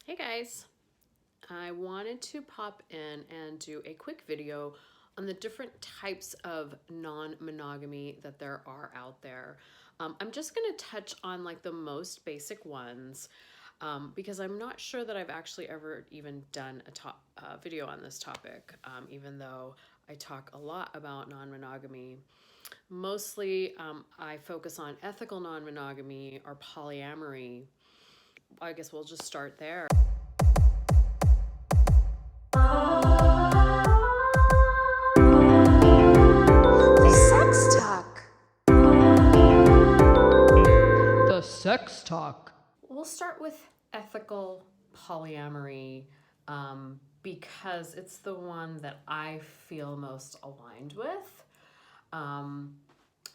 Hey guys, I wanted to pop in and do a quick video on the different types of non-monogamy that there are out there. I'm just going to touch on like the most basic ones because I'm not sure that I've actually ever even done a video on this topic, even though I talk a lot about non-monogamy. Mostly I focus on ethical non-monogamy or polyamory. I guess we'll just start there. The sex talk. We'll start with ethical polyamory because it's the one that I feel most aligned with.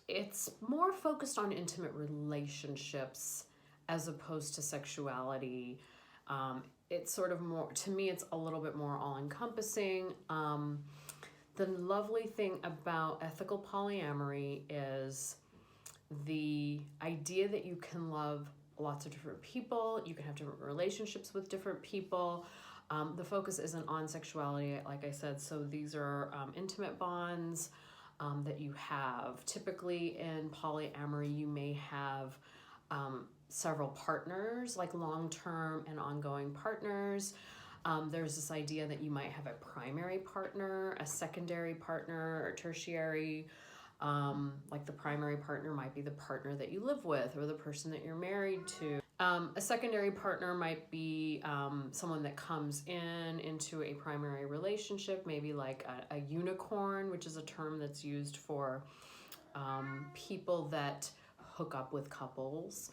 It's more focused on intimate relationships as opposed to sexuality. It's sort of more, to me, it's a little bit more all-encompassing. The lovely thing about ethical polyamory is the idea that you can love lots of different people, you can have different relationships with different people. The focus isn't on sexuality, like I said, so these are intimate bonds that you have. Typically in polyamory, you may have several partners, like long-term and ongoing partners. There's this idea that you might have a primary partner, a secondary partner, or tertiary. Like the primary partner might be the partner that you live with or the person that you're married to. A secondary partner might be someone that comes into a primary relationship, maybe like a unicorn, which is a term that's used for people that hook up with couples.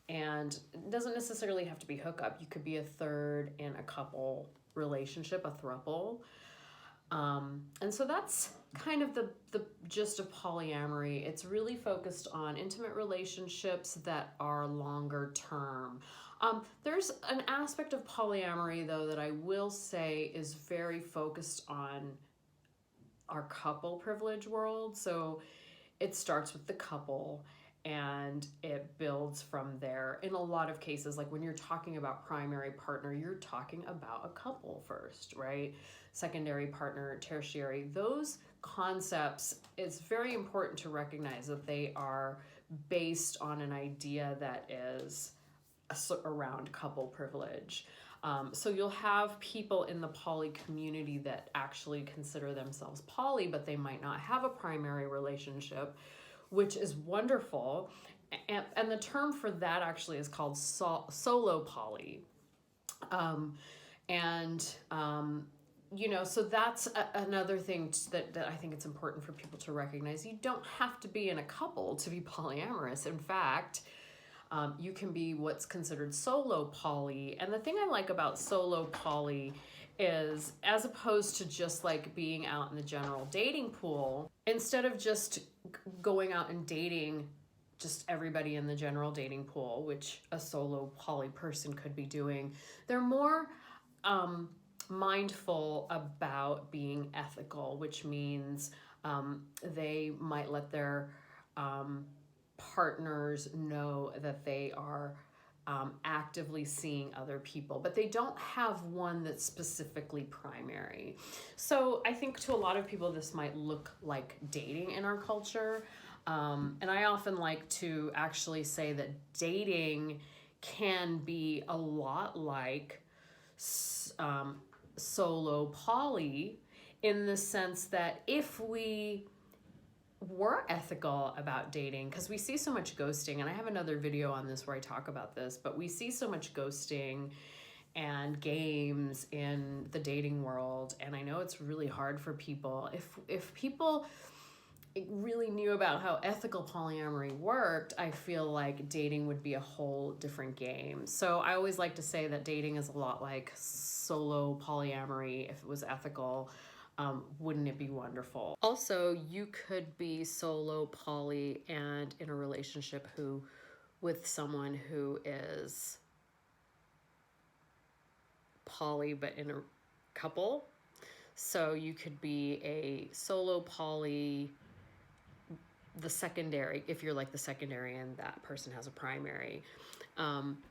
And it doesn't necessarily have to be hookup. You could be a third in a couple relationship, a throuple. And so that's kind of the gist of polyamory. It's really focused on intimate relationships that are longer term. There's an aspect of polyamory, though, that I will say is very focused on our couple privilege world. So it starts with the couple and it builds from there. In a lot of cases, like when you're talking about primary partner, you're talking about a couple first, right? Secondary partner, tertiary, those concepts, it's very important to recognize that they are based on an idea that is around couple privilege. So you'll have people in the poly community that actually consider themselves poly, but they might not have a primary relationship, which is wonderful. And the term for that actually is called solo poly. So that's another thing that I think it's important for people to recognize. You don't have to be in a couple to be polyamorous. In fact, you can be what's considered solo poly. And the thing I like about solo poly is, as opposed to just like being out in the general dating pool, instead of just going out and dating just everybody in the general dating pool, which a solo poly person could be doing, they're more mindful about being ethical, which means they might let their partners know that they are actively seeing other people, but they don't have one that's specifically primary. So I think to a lot of people, this might look like dating in our culture. And I often like to actually say that dating can be a lot like solo poly, in the sense that if we were ethical about dating, because we see so much ghosting, and I have another video on this where I talk about this, but we see so much ghosting and games in the dating world, and I know it's really hard for people. If people really knew about how ethical polyamory worked, I feel like dating would be a whole different game. So I always like to say that dating is a lot like solo polyamory if it was ethical. Wouldn't it be wonderful? Also, you could be solo poly and in a relationship with someone who is poly but in a couple. So you could be a solo poly, the secondary, if you're like the secondary and that person has a primary.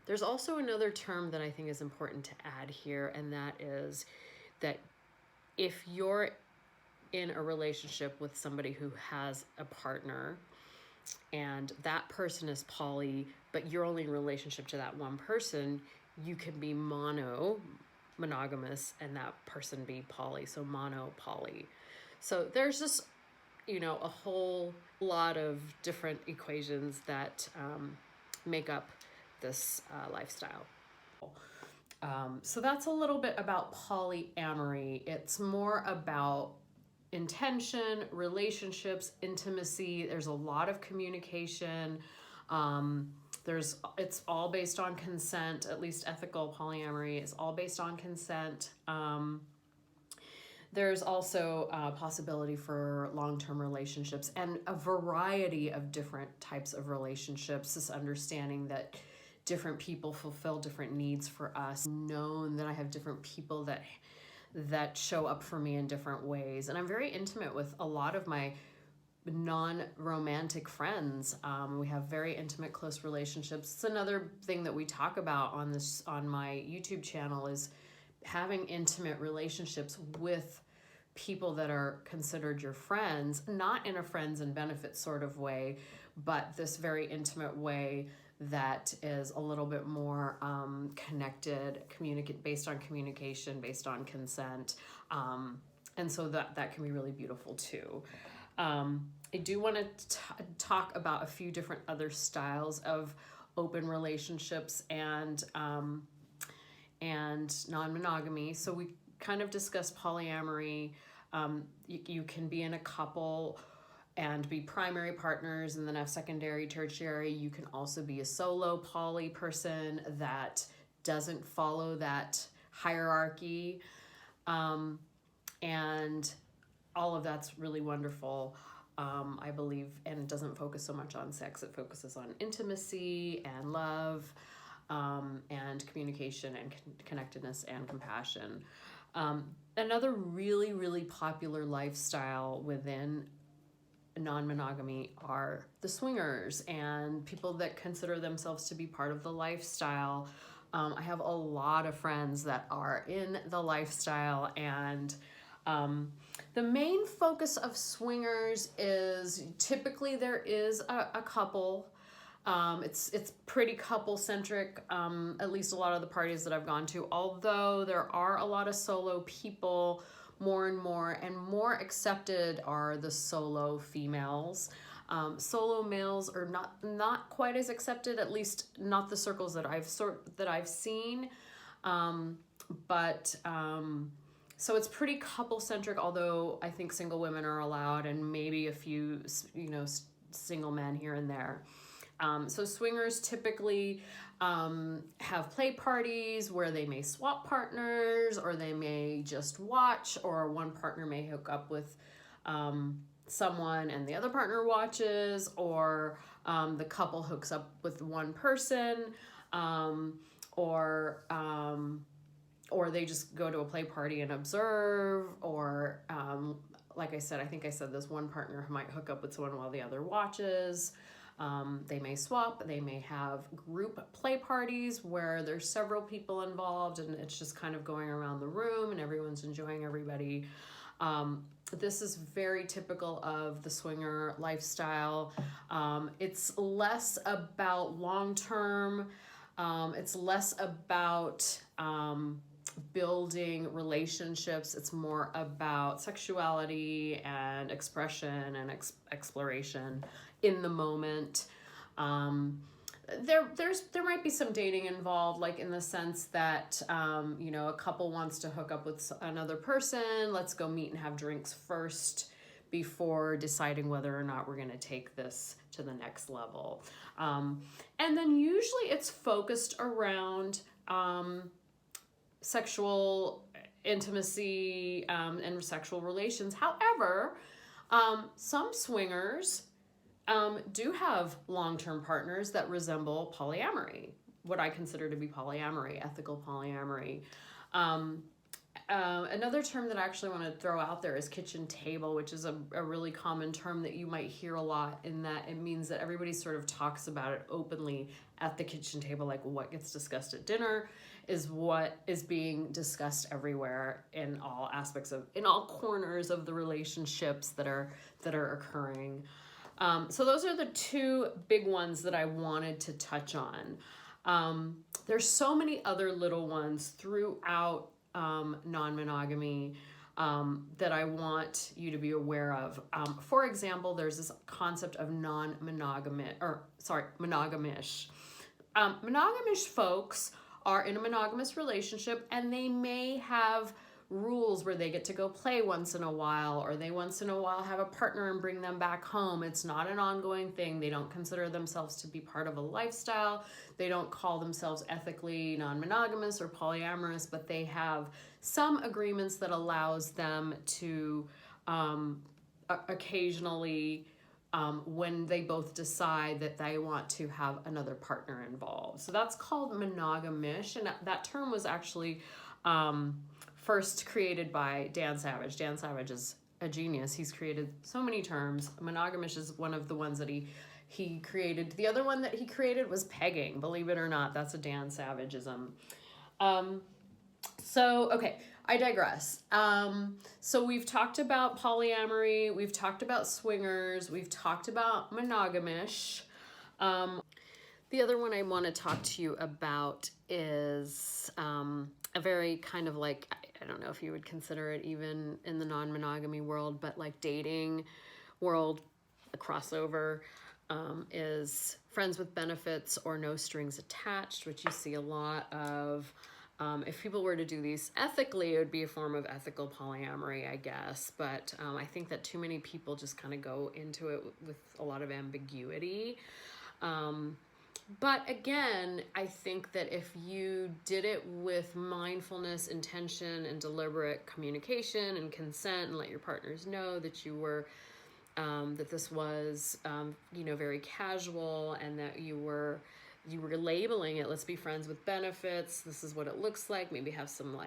There's also another term that I think is important to add here, and that is that if you're in a relationship with somebody who has a partner and that person is poly, but you're only in relationship to that one person, you can be monogamous, and that person be poly, so mono-poly. So there's just, a whole lot of different equations that make up this lifestyle. So that's a little bit about polyamory. It's more about intention, relationships, intimacy. There's a lot of communication. It's all based on consent. At least ethical polyamory is all based on consent. There's also a possibility for long-term relationships and a variety of different types of relationships. This understanding that different people fulfill different needs for us. Known that I have different people that show up for me in different ways. And I'm very intimate with a lot of my non-romantic friends. We have very intimate, close relationships. It's another thing that we talk about on my YouTube channel is having intimate relationships with people that are considered your friends, not in a friends and benefits sort of way, but this very intimate way that is a little bit more connected, based on communication, based on consent. And so that can be really beautiful too. I do want to talk about a few different other styles of open relationships and non-monogamy. So we kind of discussed polyamory. You can be in a couple and be primary partners and then have secondary, tertiary. You can also be a solo poly person that doesn't follow that hierarchy. And all of that's really wonderful, I believe, and it doesn't focus so much on sex. It focuses on intimacy and love, and communication and connectedness and compassion. Another really, really popular lifestyle within non-monogamy are the swingers and people that consider themselves to be part of the lifestyle. I have a lot of friends that are in the lifestyle, and the main focus of swingers is typically there is a couple. It's pretty couple-centric, at least a lot of the parties that I've gone to, although there are a lot of solo people. More and more accepted are the solo females. Solo males are not quite as accepted, at least not the circles that I've seen. So it's pretty couple-centric, although I think single women are allowed and maybe a few, single men here and there. So swingers typically have play parties where they may swap partners, or they may just watch, or one partner may hook up with someone and the other partner watches, or the couple hooks up with one person, or they just go to a play party and observe, or like I said, I think I said this one partner might hook up with someone while the other watches. They may swap, they may have group play parties where there's several people involved and it's just kind of going around the room and everyone's enjoying everybody. This is very typical of the swinger lifestyle. It's less about long-term, it's less about building relationships. It's more about sexuality and expression and exploration in the moment. There might be some dating involved, like in the sense that a couple wants to hook up with another person. Let's go meet and have drinks first before deciding whether or not we're going to take this to the next level. And then usually it's focused around sexual intimacy and sexual relations. However, some swingers do have long-term partners that resemble polyamory, what I consider to be polyamory, ethical polyamory. Another term that I actually want to throw out there is kitchen table, which is a really common term that you might hear a lot, in that it means that everybody sort of talks about it openly at the kitchen table. Like what gets discussed at dinner is what is being discussed everywhere in all aspects of, in all corners of the relationships that are occurring. So those are the two big ones that I wanted to touch on. There's so many other little ones throughout non-monogamy that I want you to be aware of. For example, there's this concept of monogamish. Monogamish folks are in a monogamous relationship, and they may have rules where they get to go play once in a while, or they once in a while have a partner and bring them back home. It's not an ongoing thing. They don't consider themselves to be part of a lifestyle. They don't call themselves ethically non-monogamous or polyamorous, but they have some agreements that allows them to occasionally, when they both decide that they want to have another partner involved. So that's called monogamish, and that term was actually first created by Dan Savage. Dan Savage is a genius. He's created so many terms. Monogamish is one of the ones that he created. The other one that he created was pegging. Believe it or not, that's a Dan Savageism. So, okay, I digress. So we've talked about polyamory, we've talked about swingers, we've talked about monogamish. The other one I want to talk to you about is a very kind of like, I don't know if you would consider it even in the non-monogamy world, but like dating world, the crossover is friends with benefits or no strings attached, which you see a lot of. If people were to do these ethically, it would be a form of ethical polyamory, I guess. But I think that too many people just kind of go into it with a lot of ambiguity. But again, I think that if you did it with mindfulness, intention, and deliberate communication and consent, and let your partners know that you were, that this was, very casual, and that you were labeling it, let's be friends with benefits, this is what it looks like, maybe have some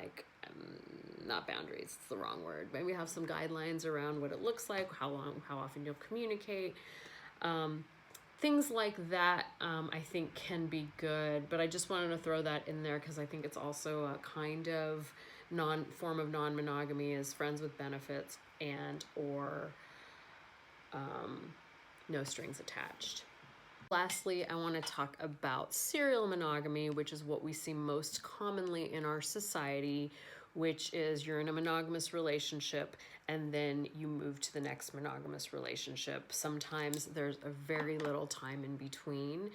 not boundaries, it's the wrong word, maybe have some guidelines around what it looks like, how often you'll communicate. Things like that, I think can be good, but I just wanted to throw that in there because I think it's also a kind of form of non-monogamy is friends with benefits and or no strings attached. Lastly, I want to talk about serial monogamy, which is what we see most commonly in our society, which is you're in a monogamous relationship and then you move to the next monogamous relationship. Sometimes there's a very little time in between.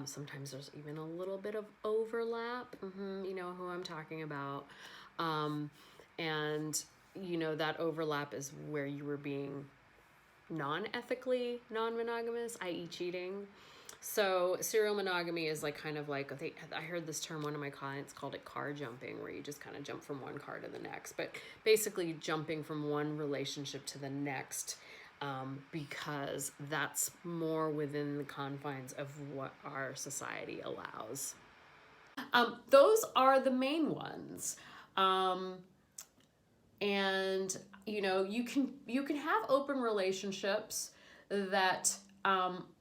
Sometimes there's even a little bit of overlap. You know who I'm talking about. And, that overlap is where you were being non-ethically non-monogamous, i.e. cheating. So serial monogamy is I heard this term, one of my clients called it car jumping, where you just kind of jump from one car to the next, but basically jumping from one relationship to the next, because that's more within the confines of what our society allows. Those are the main ones. And you can have open relationships that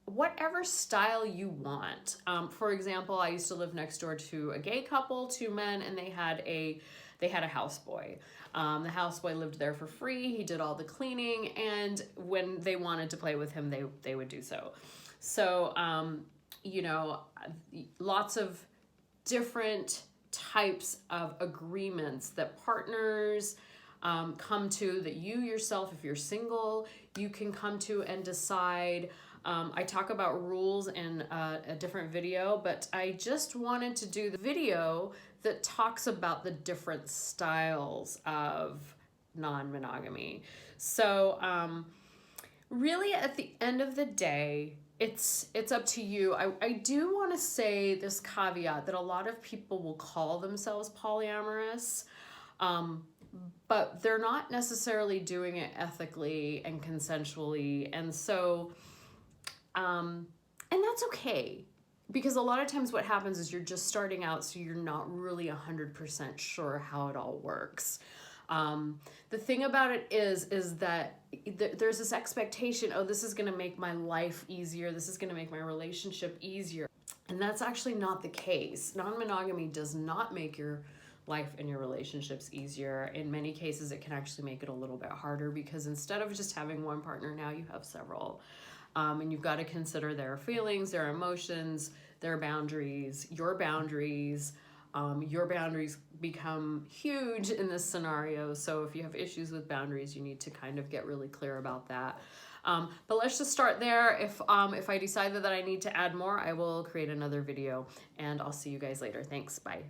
whatever style you want. For example, I used to live next door to a gay couple, two men, and they had a houseboy. The houseboy lived there for free. He did all the cleaning, and when they wanted to play with him, they would do so. So, lots of different types of agreements that partners come to, that you yourself, if you're single, you can come to and decide. I talk about rules in a different video, but I just wanted to do the video that talks about the different styles of non-monogamy. So really at the end of the day, it's up to you. I do want to say this caveat that a lot of people will call themselves polyamorous, but they're not necessarily doing it ethically and consensually. And so, and that's okay, because a lot of times what happens is you're just starting out, so you're not really 100% sure how it all works. The thing about it is that there's this expectation, oh, this is going to make my life easier. This is going to make my relationship easier. And that's actually not the case. Non-monogamy does not make your life and your relationships easier. In many cases, it can actually make it a little bit harder, because instead of just having one partner, now you have several. And you've got to consider their feelings, their emotions, their boundaries, your boundaries. Your boundaries become huge in this scenario. So if you have issues with boundaries, you need to kind of get really clear about that. But let's just start there. If I decide that I need to add more, I will create another video, and I'll see you guys later. Thanks. Bye.